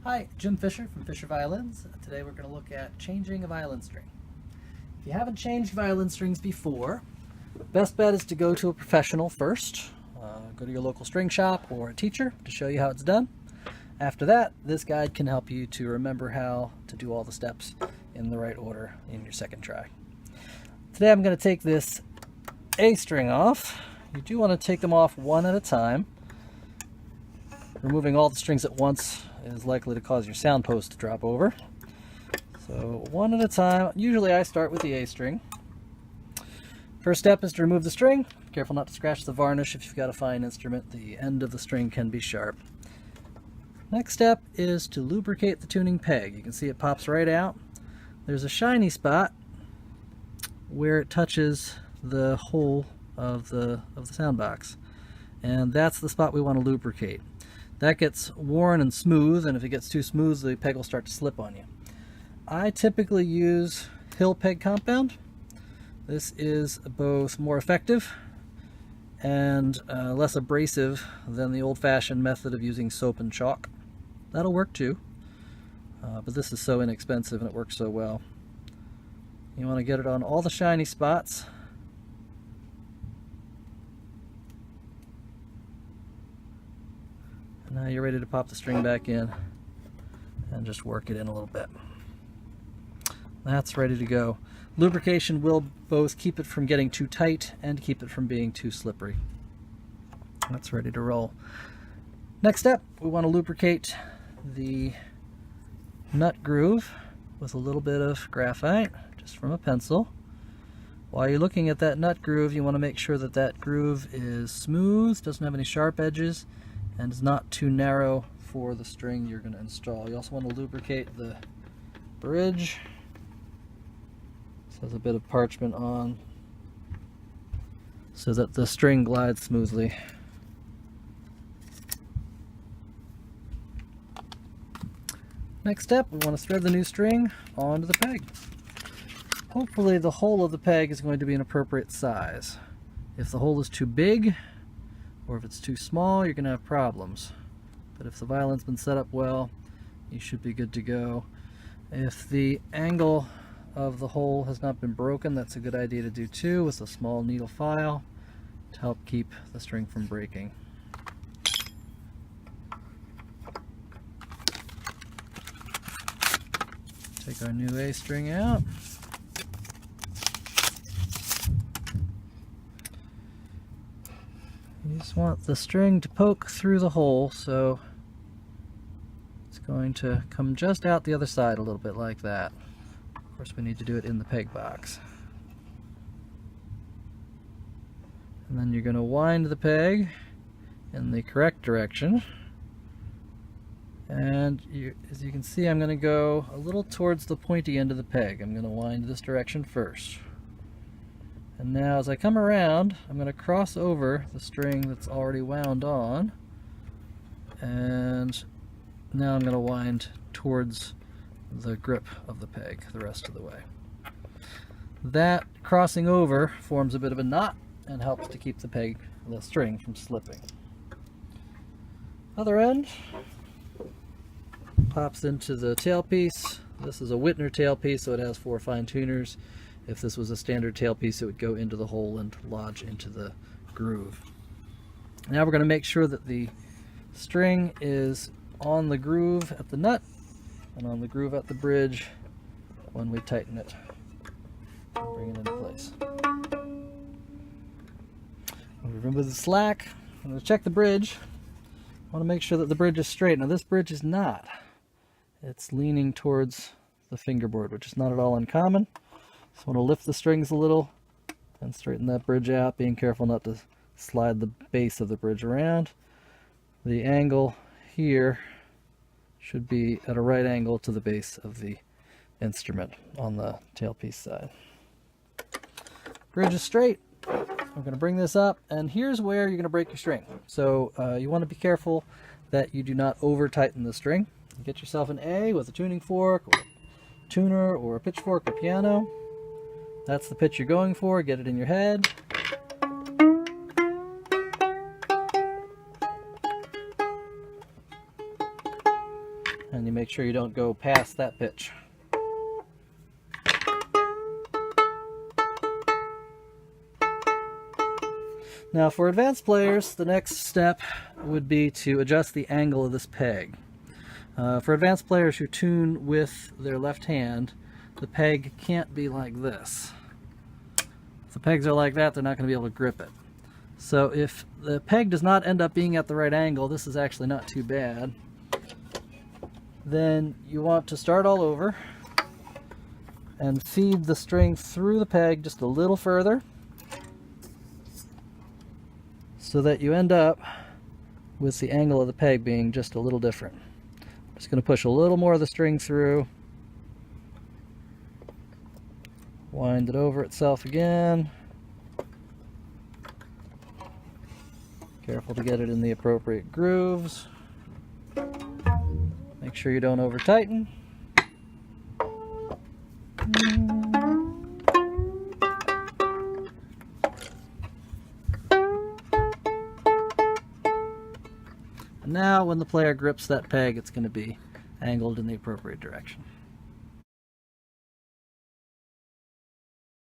Hi, Jim Fisher from Fisher Violins. Today we're going to look at changing a violin string. If you haven't changed violin strings before, best bet is to go to a professional first. Go to your local string shop or a teacher to show you how it's done. After that, this guide can help you to remember how to do all the steps in the right order in your second try. Today I'm going to take this A string off. You do want to take them off one at a time. Removing all the strings at once is likely to cause your sound post to drop over. So one at a time. Usually I start with the A string. First step is to remove the string. Careful not to scratch the varnish if you've got a fine instrument. The end of the string can be sharp. Next step is to lubricate the tuning peg. You can see it pops right out. There's a shiny spot where it touches the hole of the sound box. And that's the spot we want to lubricate. That gets worn and smooth, and if it gets too smooth, the peg will start to slip on you. I typically use Hill peg compound. This is both more effective and less abrasive than the old-fashioned method of using soap and chalk. That'll work too, but this is so inexpensive and it works so well. You want to get it on all the shiny spots. Now you're ready to pop the string back in and just work it in a little bit. That's ready to go. Lubrication will both keep it from getting too tight and keep it from being too slippery. That's ready to roll. Next step, we want to lubricate the nut groove with a little bit of graphite, just from a pencil. While you're looking at that nut groove, you want to make sure that that groove is smooth, doesn't have any sharp edges, and is not too narrow for the string you're going to install. You also want to lubricate the bridge. This has a bit of parchment on so that the string glides smoothly. Next step, we want to thread the new string onto the peg. Hopefully the hole of the peg is going to be an appropriate size. If the hole is too big, or if it's too small, you're going to have problems. But if the violin's been set up well, you should be good to go. If the angle of the hole has not been broken, that's a good idea to do too, with a small needle file to help keep the string from breaking. Take our new A string out. You just want the string to poke through the hole, so it's going to come just out the other side a little bit like that. Of course, we need to do it in the peg box. And then you're going to wind the peg in the correct direction. And as you can see, I'm going to go a little towards the pointy end of the peg. I'm going to wind this direction first. And now as I come around, I'm going to cross over the string that's already wound on, and now I'm going to wind towards the grip of the peg the rest of the way. That crossing over forms a bit of a knot and helps to keep the string from slipping. Other end pops into the tailpiece. This is a Whitner tailpiece, so it has 4 fine tuners. If this was a standard tailpiece, it would go into the hole and lodge into the groove. Now we're going to make sure that the string is on the groove at the nut and on the groove at the bridge when we tighten it and bring it into place. When we remove the slack, I'm going to check the bridge. I want to make sure that the bridge is straight. Now this bridge is not. It's leaning towards the fingerboard, which is not at all uncommon. So I want to lift the strings a little and straighten that bridge out, being careful not to slide the base of the bridge around. The angle here should be at a right angle to the base of the instrument on the tailpiece side. Bridge is straight. I'm going to bring this up, and here's where you're going to break your string. So you want to be careful that you do not over tighten the string. Get yourself an A with a tuning fork or a tuner or a pitchfork or piano. That's the pitch you're going for. Get it in your head. and you make sure you don't go past that pitch. Now for advanced players, the next step would be to adjust the angle of this peg. For advanced players who tune with their left hand, the peg can't be like this. If the pegs are like that, they're not going to be able to grip it. So if the peg does not end up being at the right angle, this is actually not too bad. Then you want to start all over and feed the string through the peg just a little further, so that you end up with the angle of the peg being just a little different. I'm just going to push a little more of the string through, wind it over itself again. Careful to get it in the appropriate grooves. Make sure you don't over tighten. Now when the player grips that peg, it's going to be angled in the appropriate direction.